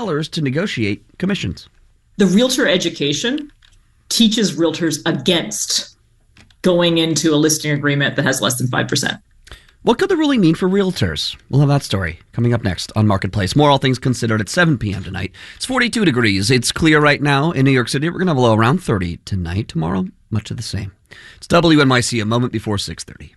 sellers to negotiate commissions. The realtor education teaches realtors against going into a listing agreement that has less than 5%. What could that really mean for realtors? We'll have that story coming up next on Marketplace. More All Things Considered at 7 p.m. tonight. It's 42 degrees. It's clear right now in New York City. We're going to have a low around 30 tonight. Tomorrow, much of the same. It's WNYC, a moment before 6:30.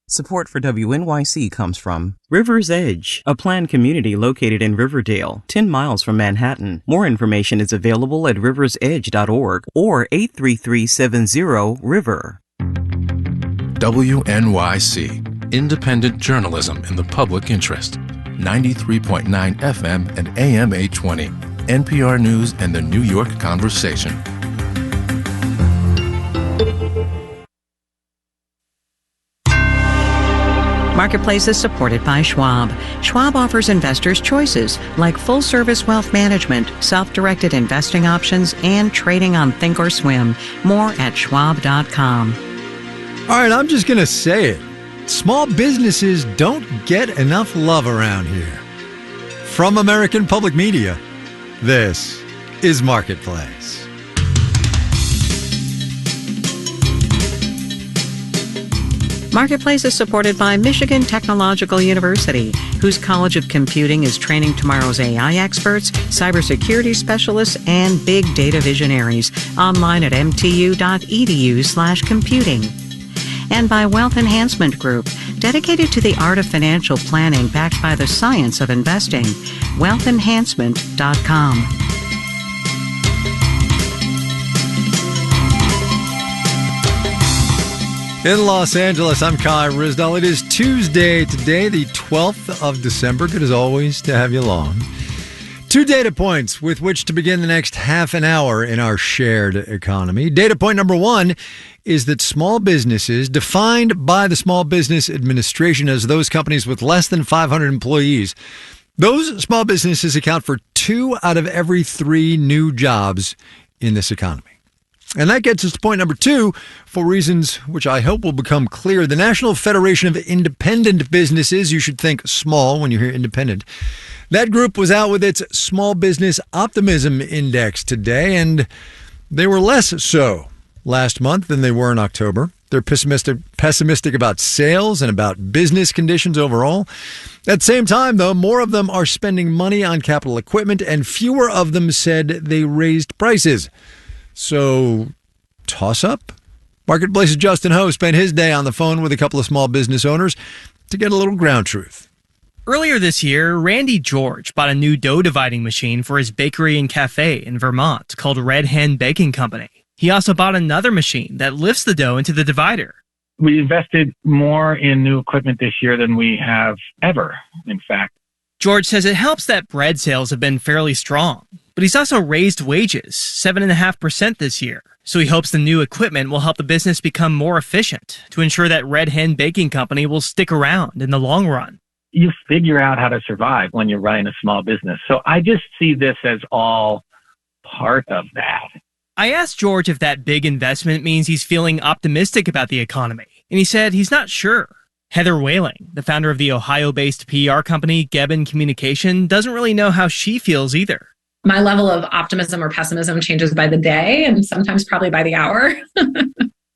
Support for WNYC comes from River's Edge, a planned community located in Riverdale, 10 miles from Manhattan. More information is available at riversedge.org or 83370-RIVER. WNYC, independent journalism in the public interest. 93.9 FM and AM 820. NPR News and the New York Conversation. Marketplace is supported by Schwab. Schwab offers investors choices like full-service wealth management, self-directed investing options, and trading on Thinkorswim. More at schwab.com. All right, I'm just going to say it. Small businesses don't get enough love around here. From American Public Media, this is Marketplace. Marketplace is supported by Michigan Technological University, whose College of Computing is training tomorrow's AI experts, cybersecurity specialists, and big data visionaries. Online at mtu.edu/computing. And by Wealth Enhancement Group, dedicated to the art of financial planning backed by the science of investing. wealthenhancement.com. In Los Angeles, I'm Kai Ryssdal. It is Tuesday today, the 12th of December. Good as always to have you along. 2 data points with which to begin the next half an hour in our shared economy. Data point number 1 is that small businesses, defined by the Small Business Administration as those companies with less than 500 employees, those small businesses account for 2 out of every 3 new jobs in this economy. And that gets us to point number 2, for reasons which I hope will become clear. The National Federation of Independent Businesses, you should think small when you hear independent. That group was out with its Small Business Optimism Index today, and they were less so last month than they were in October. They're pessimistic about sales and about business conditions overall. At the same time, though, more of them are spending money on capital equipment, and fewer of them said they raised prices. So, toss up? Marketplace's Justin Ho spent his day on the phone with a couple of small business owners to get a little ground truth. Earlier this year, Randy George bought a new dough dividing machine for his bakery and cafe in Vermont called Red Hen Baking Company. He also bought another machine that lifts the dough into the divider. We invested more in new equipment this year than we have ever, in fact. George says it helps that bread sales have been fairly strong, but he's also raised wages 7.5% this year. So he hopes the new equipment will help the business become more efficient to ensure that Red Hen Baking Company will stick around in the long run. You figure out how to survive when you're running a small business. So I just see this as all part of that. I asked George if that big investment means he's feeling optimistic about the economy, and he said he's not sure. Heather Whaling, the founder of the Ohio-based PR company Gebbon Communication, doesn't really know how she feels either. My level of optimism or pessimism changes by the day and sometimes probably by the hour.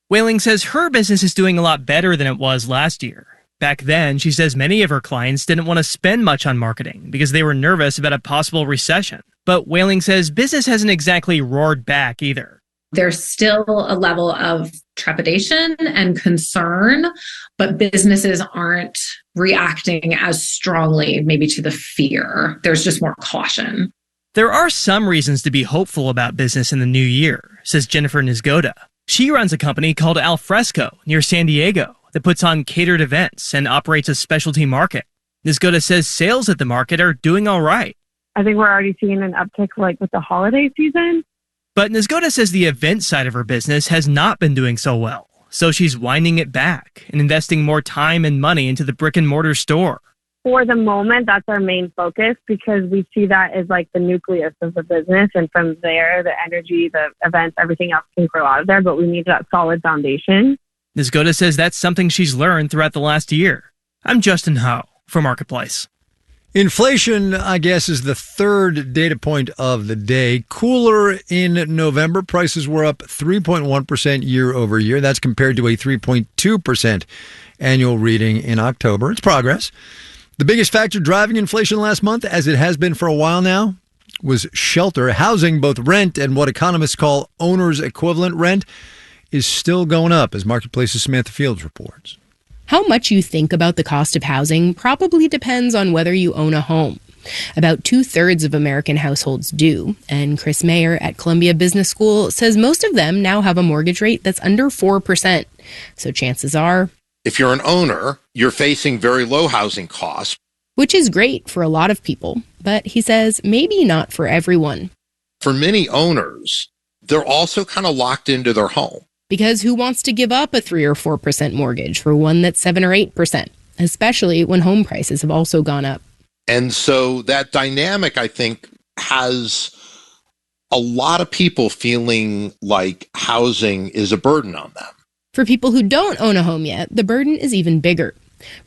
Whaling says her business is doing a lot better than it was last year. Back then, she says many of her clients didn't want to spend much on marketing because they were nervous about a possible recession. But Whaling says business hasn't exactly roared back either. There's still a level of trepidation and concern, but businesses aren't reacting as strongly maybe to the fear. There's just more caution. There are some reasons to be hopeful about business in the new year, says Jennifer Nizgoda. She runs a company called Alfresco near San Diego that puts on catered events and operates a specialty market. Nizgoda says sales at the market are doing all right. I think we're already seeing an uptick with the holiday season. But Nizgoda says the event side of her business has not been doing so well. So she's winding it back and investing more time and money into the brick and mortar store. For the moment, that's our main focus because we see that as the nucleus of the business. And from there, the energy, the events, everything else can grow out of there. But we need that solid foundation. Nizgoda says that's something she's learned throughout the last year. I'm Justin Ho for Marketplace. Inflation, I guess, is the third data point of the day. Cooler in November. Prices were up 3.1% year over year. That's compared to a 3.2% annual reading in October. It's progress. The biggest factor driving inflation last month, as it has been for a while now, was shelter. Housing, both rent and what economists call owner's equivalent rent, is still going up, as Marketplace's Samantha Fields reports. How much you think about the cost of housing probably depends on whether you own a home. About 2/3 of American households do, and Chris Mayer at Columbia Business School says most of them now have a mortgage rate that's under 4%. So chances are, if you're an owner, you're facing very low housing costs. Which is great for a lot of people, but he says maybe not for everyone. For many owners, they're also kind of locked into their home. Because who wants to give up a 3 or 4% mortgage for one that's 7 or 8%, especially when home prices have also gone up? And so that dynamic, I think, has a lot of people feeling like housing is a burden on them. For people who don't own a home yet, the burden is even bigger.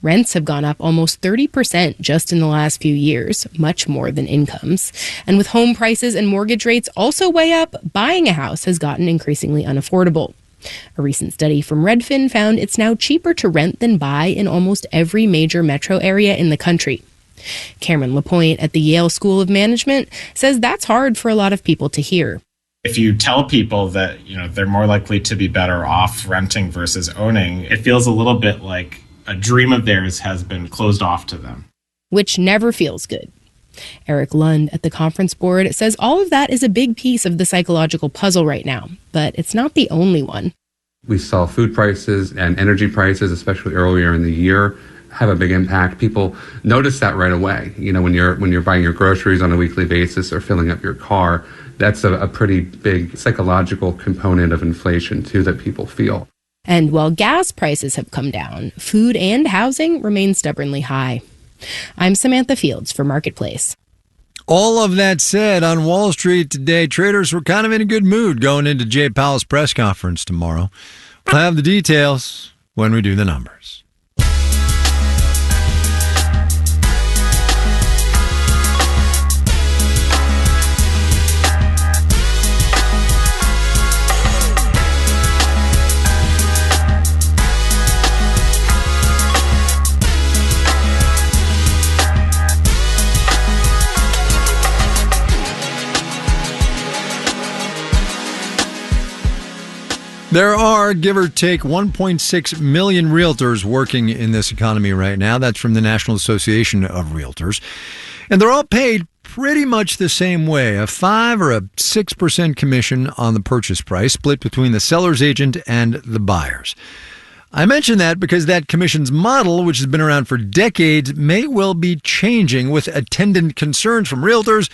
Rents have gone up almost 30% just in the last few years, much more than incomes. And with home prices and mortgage rates also way up, buying a house has gotten increasingly unaffordable. A recent study from Redfin found it's now cheaper to rent than buy in almost every major metro area in the country. Cameron LaPointe at the Yale School of Management says that's hard for a lot of people to hear. If you tell people that, they're more likely to be better off renting versus owning, it feels a little bit like a dream of theirs has been closed off to them. Which never feels good. Eric Lund at the Conference Board says all of that is a big piece of the psychological puzzle right now, but it's not the only one. We saw food prices and energy prices, especially earlier in the year, have a big impact. People notice that right away. When you're buying your groceries on a weekly basis or filling up your car, that's a pretty big psychological component of inflation too that people feel. And while gas prices have come down, food and housing remain stubbornly high. I'm Samantha Fields for Marketplace. All of that said, on Wall Street today, traders were kind of in a good mood going into Jay Powell's press conference tomorrow. We'll have the details when we do the numbers. There are, give or take, 1.6 million realtors working in this economy right now. That's from the National Association of Realtors. And they're all paid pretty much the same way, a 5 or a 6% commission on the purchase price, split between the seller's agent and the buyers. I mention that because that commissions model, which has been around for decades, may well be changing with attendant concerns from realtors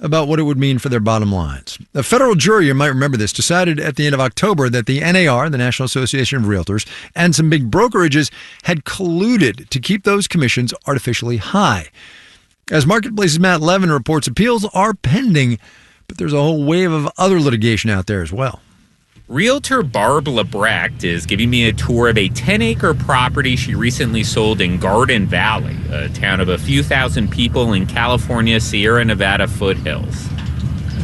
about what it would mean for their bottom lines. A federal jury, you might remember this, decided at the end of October that the NAR, the National Association of Realtors, and some big brokerages had colluded to keep those commissions artificially high. As Marketplace's Matt Levin reports, appeals are pending, but there's a whole wave of other litigation out there as well. Realtor Barb Lebrecht is giving me a tour of a 10-acre property she recently sold in Garden Valley, a town of a few thousand people in California's Sierra Nevada foothills.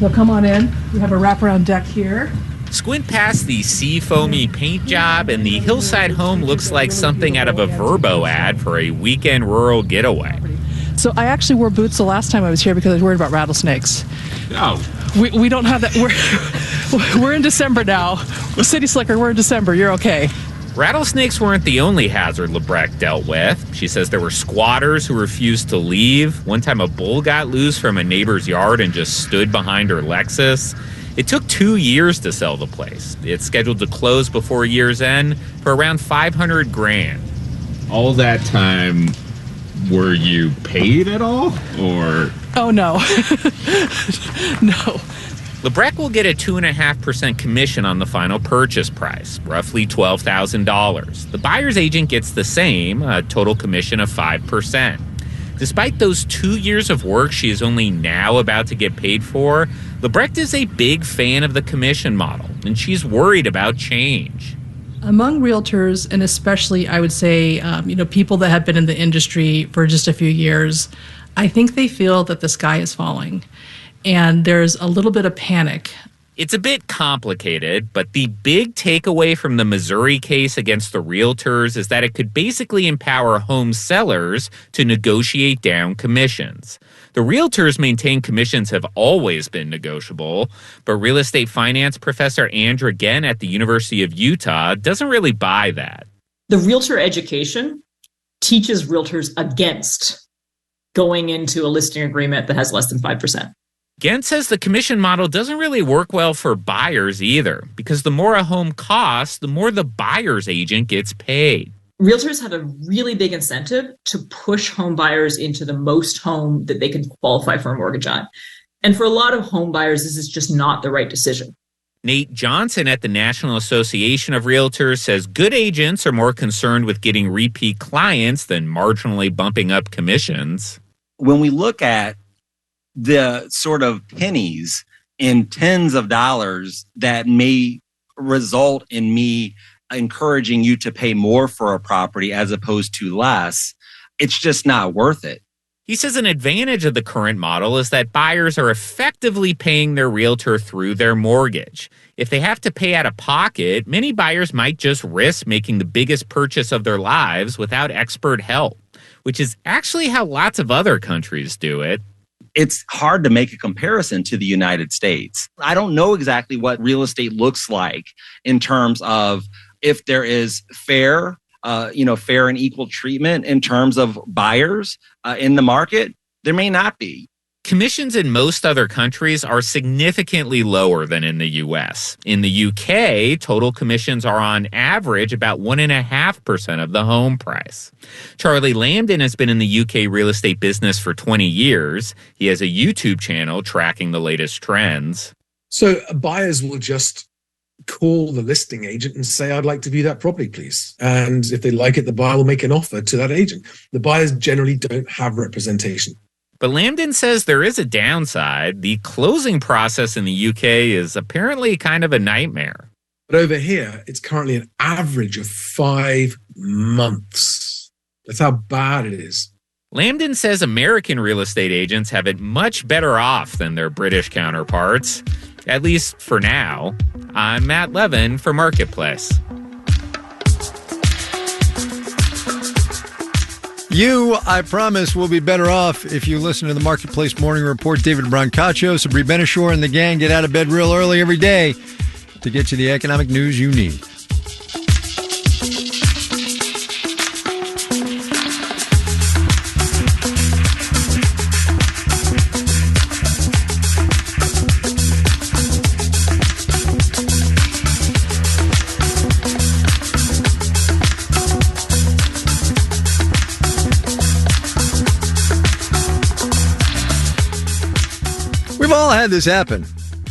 So come on in. We have a wraparound deck here. Squint past the Seafoamy paint job, and the hillside home looks like something out of a Verbo ad for a weekend rural getaway. So I actually wore boots the last time I was here because I was worried about rattlesnakes. Oh. We don't have that. We're in December now. City Slicker, we're in December. You're okay. Rattlesnakes weren't the only hazard Lebrecht dealt with. She says there were squatters who refused to leave. One time a bull got loose from a neighbor's yard and just stood behind her Lexus. It took 2 years to sell the place. It's scheduled to close before year's end for around $500,000. All that time, were you paid at all, or? Oh, no. No. Lebrecht will get a 2.5% commission on the final purchase price, roughly $12,000. The buyer's agent gets the same, a total commission of 5%. Despite those 2 years of work she is only now about to get paid for, Lebrecht is a big fan of the commission model, and she's worried about change. Among realtors, and especially, I would say, people that have been in the industry for just a few years, I think they feel that the sky is falling, and there's a little bit of panic. It's a bit complicated, but the big takeaway from the Missouri case against the realtors is that it could basically empower home sellers to negotiate down commissions. The realtors maintain commissions have always been negotiable, but real estate finance professor Andra Genn at the University of Utah doesn't really buy that. The realtor education teaches realtors against going into a listing agreement that has less than 5%. Genn says the commission model doesn't really work well for buyers either, because the more a home costs, the more the buyer's agent gets paid. Realtors have a really big incentive to push home buyers into the most home that they can qualify for a mortgage on. And for a lot of home buyers, this is just not the right decision. Nate Johnson at the National Association of Realtors says good agents are more concerned with getting repeat clients than marginally bumping up commissions. When we look at the sort of pennies in tens of dollars that may result in me encouraging you to pay more for a property as opposed to less, it's just not worth it. He says an advantage of the current model is that buyers are effectively paying their realtor through their mortgage. If they have to pay out of pocket, many buyers might just risk making the biggest purchase of their lives without expert help, which is actually how lots of other countries do it. It's hard to make a comparison to the United States. I don't know exactly what real estate looks like in terms of if there is fair and equal treatment in terms of buyers in the market. There may not be. Commissions in most other countries are significantly lower than in the U.S. In the UK, total commissions are on average about 1.5% of the home price. Charlie Lambden has been in the UK real estate business for 20 years. He has a YouTube channel tracking the latest trends. So buyers will just call the listing agent and say, I'd like to view that property, please. And if they like it, the buyer will make an offer to that agent. The buyers generally don't have representation. But Lambden says there is a downside. The closing process in the UK is apparently kind of a nightmare. But over here, it's currently an average of 5 months. That's how bad it is. Lambden says American real estate agents have it much better off than their British counterparts, at least for now. I'm Matt Levin for Marketplace. You, I promise, will be better off if you listen to the Marketplace Morning Report. David Brancaccio, Sabri Benishore, and the gang get out of bed real early every day to get you the economic news you need. Had this happen,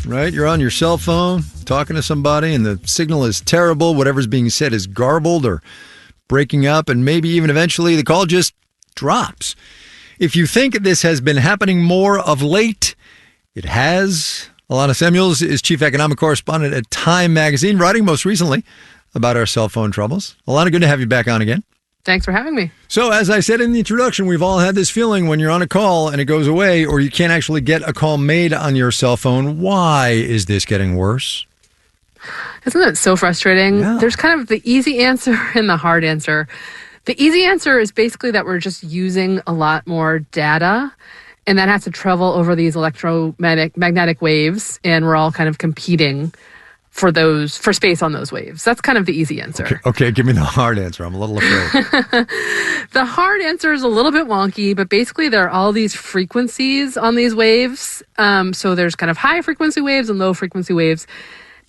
right? You're on your cell phone talking to somebody and the signal is terrible. Whatever's being said is garbled or breaking up, and maybe even eventually the call just drops. If you think this has been happening more of late, it has. Alana Samuels is chief economic correspondent at Time Magazine, writing most recently about our cell phone troubles. Alana, good to have you back on again. Thanks for having me. So, as I said in the introduction, we've all had this feeling when you're on a call and it goes away, or you can't actually get a call made on your cell phone. Why is this getting worse? Isn't it so frustrating? Yeah. There's kind of the easy answer and the hard answer. The easy answer is basically that we're just using a lot more data, and that has to travel over these electromagnetic waves, and we're all kind of competing for space on those waves. That's kind of the easy answer. Okay, give me the hard answer. I'm a little afraid. The hard answer is a little bit wonky, but basically there are all these frequencies on these waves. So there's kind of high frequency waves and low frequency waves.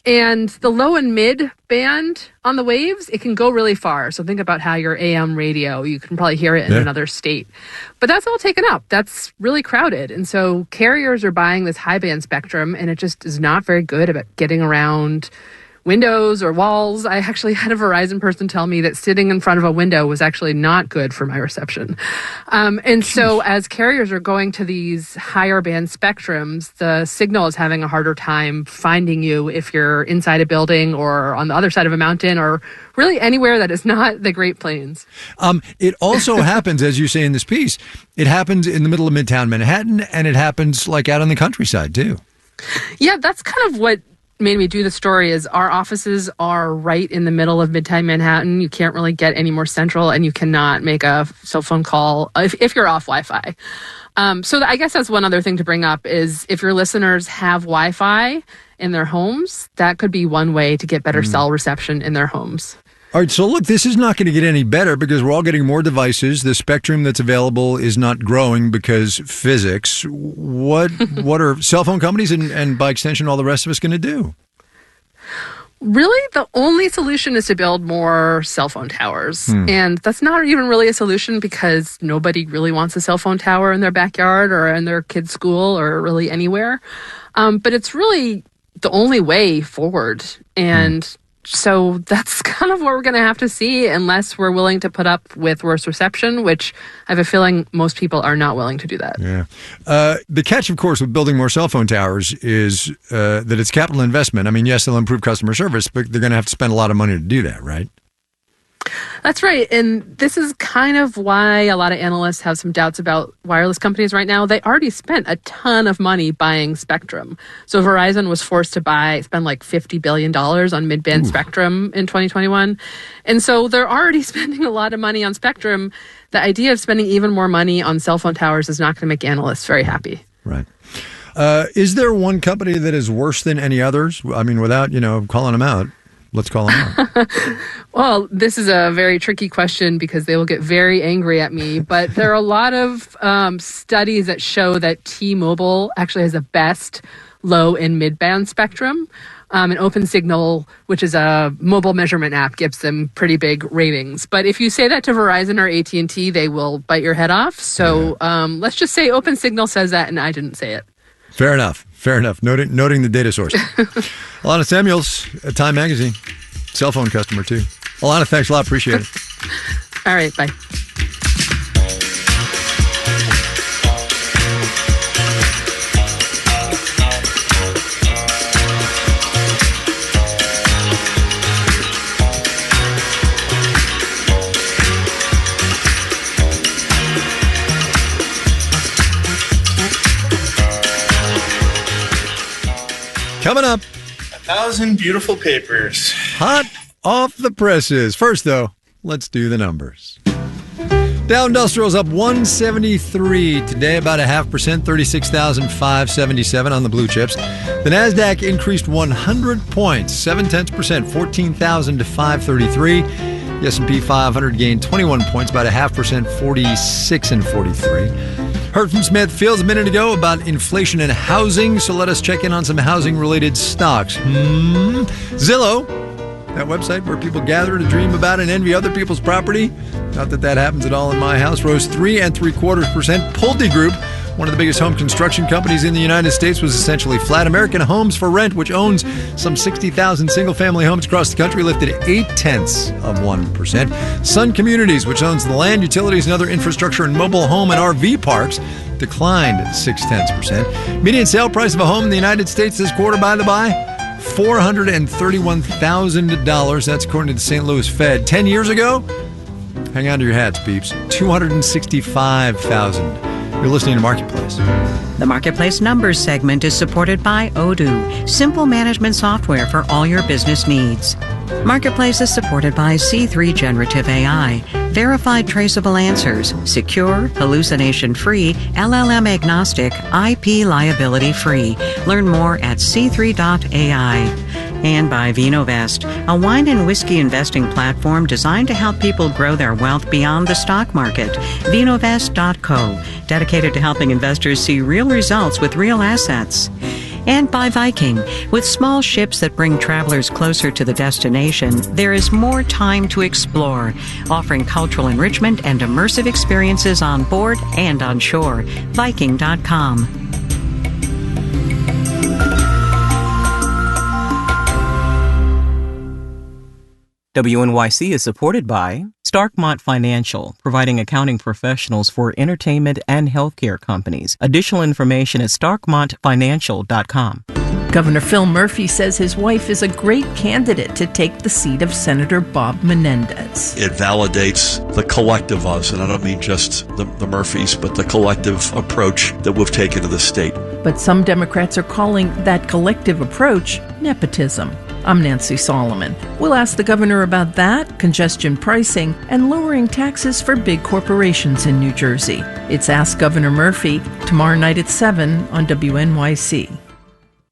And the low and mid band on the waves, it can go really far. So think about how your AM radio, you can probably hear it in another state. But that's all taken up. That's really crowded. And so carriers are buying this high band spectrum, and it just is not very good about getting around windows or walls. I actually had a Verizon person tell me that sitting in front of a window was actually not good for my reception. And so as carriers are going to these higher band spectrums, the signal is having a harder time finding you if you're inside a building or on the other side of a mountain or really anywhere that is not the Great Plains. It also happens, as you say in this piece, it happens in the middle of Midtown Manhattan, and it happens like out on the countryside too. Yeah, that's kind of what made me do the story. Is our offices are right in the middle of Midtown Manhattan. You can't really get any more central, and you cannot make a cell phone call if you're off Wi-Fi. So I guess that's one other thing to bring up is if your listeners have Wi-Fi in their homes, that could be one way to get better cell reception in their homes. All right, so look, this is not going to get any better because we're all getting more devices. The spectrum that's available is not growing because physics. What are cell phone companies and by extension all the rest of us going to do? Really, the only solution is to build more cell phone towers. And that's not even really a solution because nobody really wants a cell phone tower in their backyard or in their kid's school or really anywhere. But it's really the only way forward. And so that's kind of what we're going to have to see unless we're willing to put up with worse reception, which I have a feeling most people are not willing to do that. Yeah. The catch, of course, with building more cell phone towers is that it's capital investment. I mean, yes, they'll improve customer service, but they're going to have to spend a lot of money to do that, right? That's right. And this is kind of why a lot of analysts have some doubts about wireless companies right now. They already spent a ton of money buying spectrum. So Verizon was forced to spend like $50 billion on mid-band spectrum in 2021. And so they're already spending a lot of money on spectrum. The idea of spending even more money on cell phone towers is not going to make analysts very happy. Right. Is there one company that is worse than any others? I mean, without, calling them out. Let's call them out. Well, this is a very tricky question because they will get very angry at me. But there are a lot of studies that show that T-Mobile actually has the best low and mid-band spectrum. And OpenSignal, which is a mobile measurement app, gives them pretty big ratings. But if you say that to Verizon or AT&T, they will bite your head off. So let's just say OpenSignal says that and I didn't say it. Fair enough. Noting the data source. Alana Samuels at Time Magazine. Cell phone customer, too. Alana, thanks a lot. Appreciate it. All right. Bye. Coming up. 1,000 beautiful papers. Hot off the presses. First, though, let's do the numbers. Dow Industrial's up 173 today, about 0.5%, 36,577 on the blue chips. The NASDAQ increased 100 points, 0.7%, 14,000 to 533. The S&P 500 gained 21 points, about 0.5%, 46 and 43. Heard from Smith Fields a minute ago about inflation and housing, so let us check in on some housing-related stocks. Zillow, that website where people gather to dream about and envy other people's property. Not that that happens at all in my house. Rose 3.75%. Pulte Group, one of the biggest home construction companies in the United States, was essentially flat. American Homes for Rent, which owns some 60,000 single-family homes across the country, lifted 0.8%. Sun Communities, which owns the land, utilities, and other infrastructure in mobile home and RV parks, declined 0.6%. Median sale price of a home in the United States this quarter, by the by, $431,000. That's according to the St. Louis Fed. 10 years ago, hang on to your hats, peeps, $265,000. You're listening to Marketplace. The Marketplace Numbers segment is supported by Odoo, simple management software for all your business needs. Marketplace is supported by C3 Generative AI, verified traceable answers, secure, hallucination-free, LLM-agnostic, IP liability-free. Learn more at c3.ai. And by VinoVest, a wine and whiskey investing platform designed to help people grow their wealth beyond the stock market. VinoVest.co, dedicated to helping investors see real results with real assets. And by Viking, with small ships that bring travelers closer to the destination, there is more time to explore, offering cultural enrichment and immersive experiences on board and on shore. Viking.com. WNYC is supported by Starkmont Financial, providing accounting professionals for entertainment and healthcare companies. Additional information at starkmontfinancial.com. Governor Phil Murphy says his wife is a great candidate to take the seat of Senator Bob Menendez. It validates the collective us, and I don't mean just the Murphys, but the collective approach that we've taken to the state. But some Democrats are calling that collective approach nepotism. I'm Nancy Solomon. We'll ask the governor about that, congestion pricing, and lowering taxes for big corporations in New Jersey. It's Ask Governor Murphy, tomorrow night at 7 on WNYC.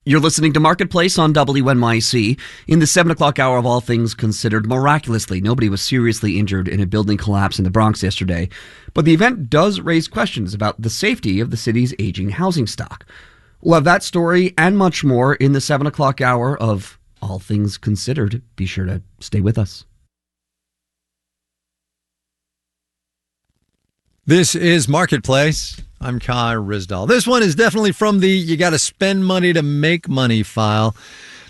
You're listening to Marketplace on WNYC. In the 7 o'clock hour of All Things Considered, miraculously, nobody was seriously injured in a building collapse in the Bronx yesterday. But the event does raise questions about the safety of the city's aging housing stock. We'll have that story and much more in the 7 o'clock hour of All Things Considered. Be sure to stay with us. This is Marketplace. I'm Kai Ryssdal. This one is definitely from the you got to spend money to make money file.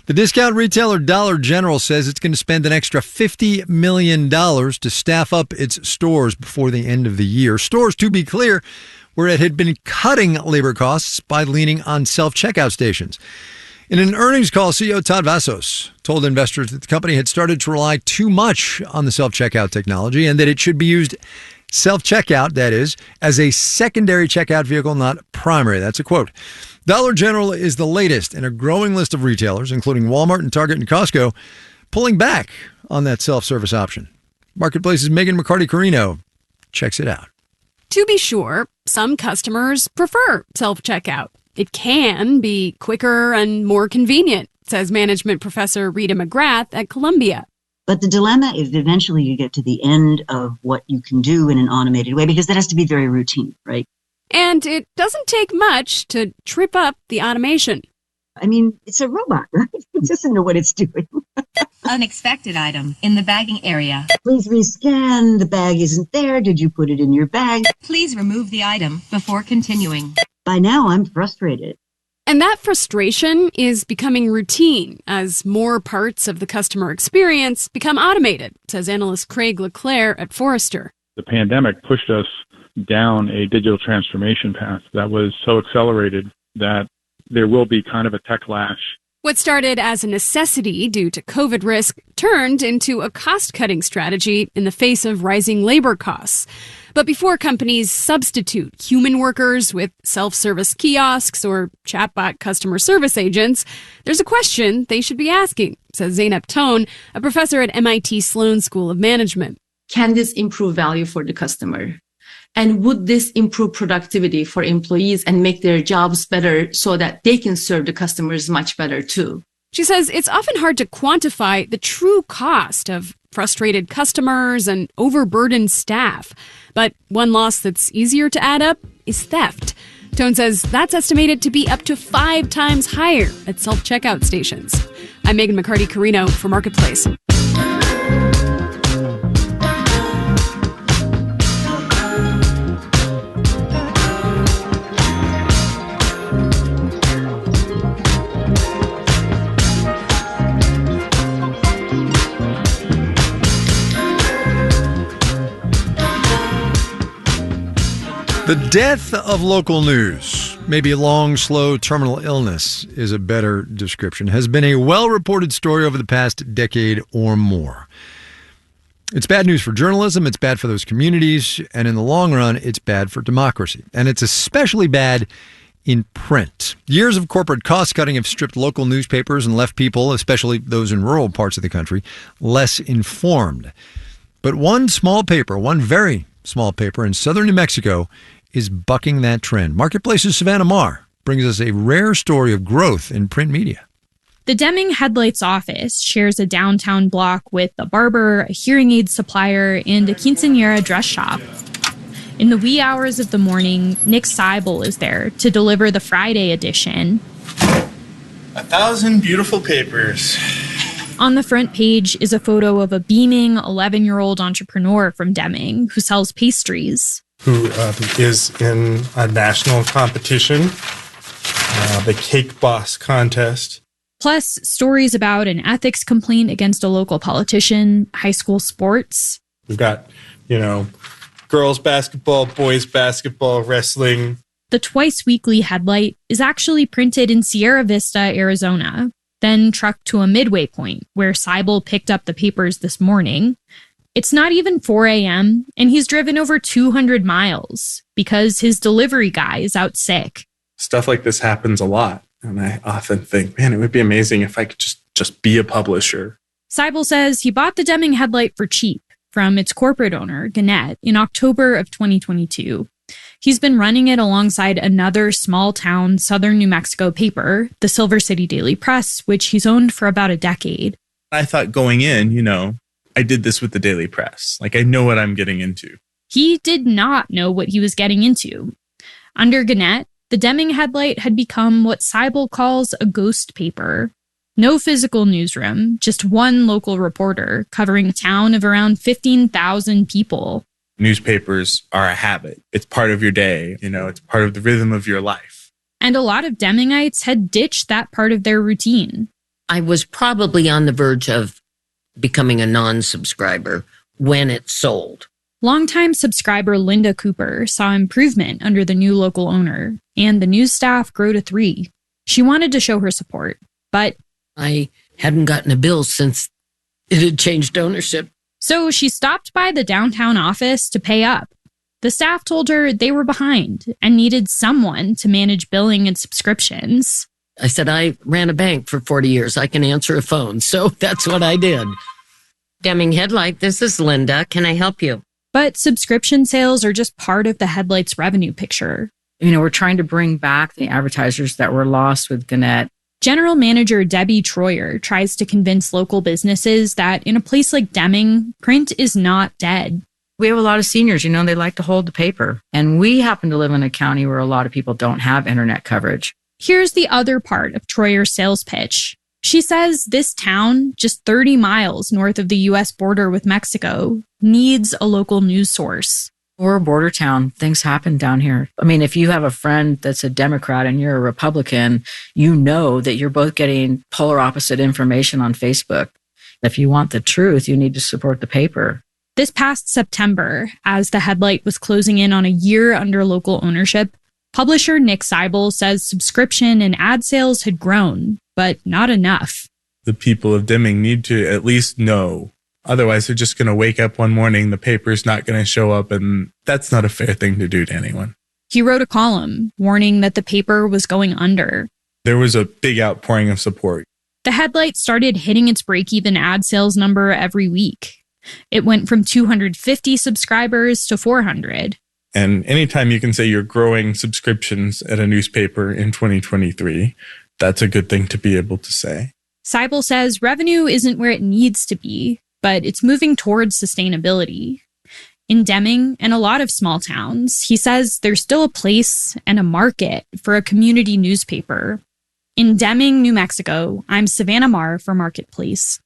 The discount retailer Dollar General says it's going to spend an extra $50 million to staff up its stores before the end of the year. Stores, to be clear, where it had been cutting labor costs by leaning on self-checkout stations. In an earnings call, CEO Todd Vasos told investors that the company had started to rely too much on the self-checkout technology and that it should be used self-checkout, that is, as a secondary checkout vehicle, not primary. That's a quote. Dollar General is the latest in a growing list of retailers, including Walmart and Target and Costco, pulling back on that self-service option. Marketplace's Megan McCarty-Carino checks it out. To be sure, some customers prefer self-checkout. It can be quicker and more convenient, says management professor Rita McGrath at Columbia. But the dilemma is eventually you get to the end of what you can do in an automated way, because that has to be very routine, right? And it doesn't take much to trip up the automation. I mean, it's a robot, right? It doesn't know what it's doing. Unexpected item in the bagging area. Please rescan. The bag isn't there. Did you put it in your bag? Please remove the item before continuing. By now, I'm frustrated. And that frustration is becoming routine as more parts of the customer experience become automated, says analyst Craig LeClaire at Forrester. The pandemic pushed us down a digital transformation path that was so accelerated that there will be kind of a tech lash. What started as a necessity due to COVID risk turned into a cost-cutting strategy in the face of rising labor costs. But before companies substitute human workers with self-service kiosks or chatbot customer service agents, there's a question they should be asking, says Zeynep Tone, a professor at MIT Sloan School of Management. Can this improve value for the customer? And would this improve productivity for employees and make their jobs better so that they can serve the customers much better too? She says it's often hard to quantify the true cost of frustrated customers and overburdened staff. But one loss that's easier to add up is theft. Tone says that's estimated to be up to 5 times higher at self-checkout stations. I'm Megan McCarty-Carino for Marketplace. The death of local news, maybe a long, slow terminal illness is a better description, has been a well-reported story over the past decade or more. It's bad news for journalism, it's bad for those communities, and in the long run, it's bad for democracy. And it's especially bad in print. Years of corporate cost-cutting have stripped local newspapers and left people, especially those in rural parts of the country, less informed. But one very small paper in southern New Mexico is bucking that trend. Marketplace's Savannah Marr brings us a rare story of growth in print media. The Deming Headlights office shares a downtown block with a barber, a hearing aid supplier, and a quinceañera dress shop. In the wee hours of the morning, Nick Seibel is there to deliver the Friday edition. 1,000 beautiful papers. On the front page is a photo of a beaming 11-year-old entrepreneur from Deming who sells pastries. Who is in a national competition, the Cake Boss contest. Plus, stories about an ethics complaint against a local politician, high school sports. We've got, girls basketball, boys basketball, wrestling. The twice-weekly headlight is actually printed in Sierra Vista, Arizona, then trucked to a midway point where Seibel picked up the papers this morning. It's not even 4 a.m., and he's driven over 200 miles because his delivery guy is out sick. Stuff like this happens a lot, and I often think, man, it would be amazing if I could just be a publisher. Seibel says he bought the Deming headlight for cheap from its corporate owner, Gannett, in October of 2022. He's been running it alongside another small-town southern New Mexico paper, the Silver City Daily Press, which he's owned for about a decade. I thought going in, I did this with the Daily Press. Like, I know what I'm getting into. He did not know what he was getting into. Under Gannett, the Deming headlight had become what Seibel calls a ghost paper. No physical newsroom, just one local reporter covering a town of around 15,000 people. Newspapers are a habit. It's part of your day. It's part of the rhythm of your life. And a lot of Demingites had ditched that part of their routine. I was probably on the verge of becoming a non-subscriber when it sold. Longtime subscriber Linda Cooper saw improvement under the new local owner, and the news staff grew to 3. She wanted to show her support, but I hadn't gotten a bill since it had changed ownership. So she stopped by the downtown office to pay up. The staff told her they were behind and needed someone to manage billing and subscriptions. I said, I ran a bank for 40 years. I can answer a phone. So that's what I did. Deming Headlight, this is Linda. Can I help you? But subscription sales are just part of the Headlight's revenue picture. We're trying to bring back the advertisers that were lost with Gannett. General Manager Debbie Troyer tries to convince local businesses that in a place like Deming, print is not dead. We have a lot of seniors, they like to hold the paper. And we happen to live in a county where a lot of people don't have internet coverage. Here's the other part of Troyer's sales pitch. She says this town, just 30 miles north of the U.S. border with Mexico, needs a local news source. We're a border town. Things happen down here. If you have a friend that's a Democrat and you're a Republican, you know that you're both getting polar opposite information on Facebook. If you want the truth, you need to support the paper. This past September, as the Headlight was closing in on a year under local ownership, publisher Nick Seibel says subscription and ad sales had grown, but not enough. The people of Deming need to at least know. Otherwise, they're just going to wake up one morning, the paper's not going to show up, and that's not a fair thing to do to anyone. He wrote a column warning that the paper was going under. There was a big outpouring of support. The Headlight started hitting its break-even ad sales number every week. It went from 250 subscribers to 400. And anytime you can say you're growing subscriptions at a newspaper in 2023, that's a good thing to be able to say. Seibel says revenue isn't where it needs to be, but it's moving towards sustainability. In Deming and a lot of small towns, he says there's still a place and a market for a community newspaper. In Deming, New Mexico, I'm Savannah Marr for Marketplace.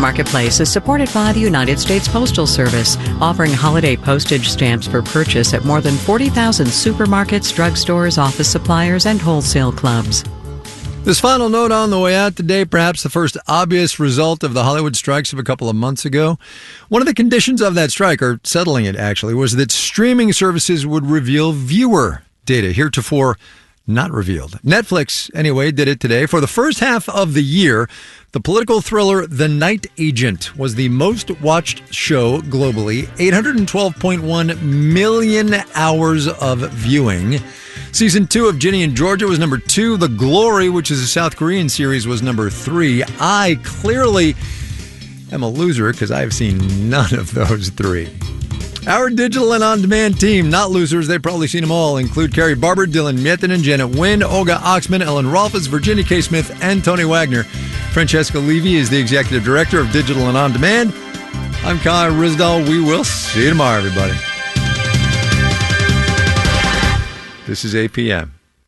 Marketplace is supported by the United States Postal Service, offering holiday postage stamps for purchase at more than 40,000 supermarkets, drugstores, office suppliers, and wholesale clubs. This final note on the way out today, perhaps the first obvious result of the Hollywood strikes of a couple of months ago. One of the conditions of that strike, or settling it actually, was that streaming services would reveal viewer data, heretofore not revealed. Netflix, anyway, did it today. For the first half of the year, the political thriller The Night Agent was the most watched show globally, 812.1 million hours of viewing. Season 2 of Ginny and Georgia was number 2. The Glory, which is a South Korean series, was number 3. I clearly am a loser because I've seen none of those 3. Our digital and on-demand team, not losers, they've probably seen them all, include Carrie Barber, Dylan Miettinen, Janet Wynn, Olga Oxman, Ellen Rolfes, Virginia K. Smith, and Tony Wagner. Francesca Levy is the executive director of Digital and On Demand. I'm Kai Ryssdal. We will see you tomorrow, everybody. This is APM.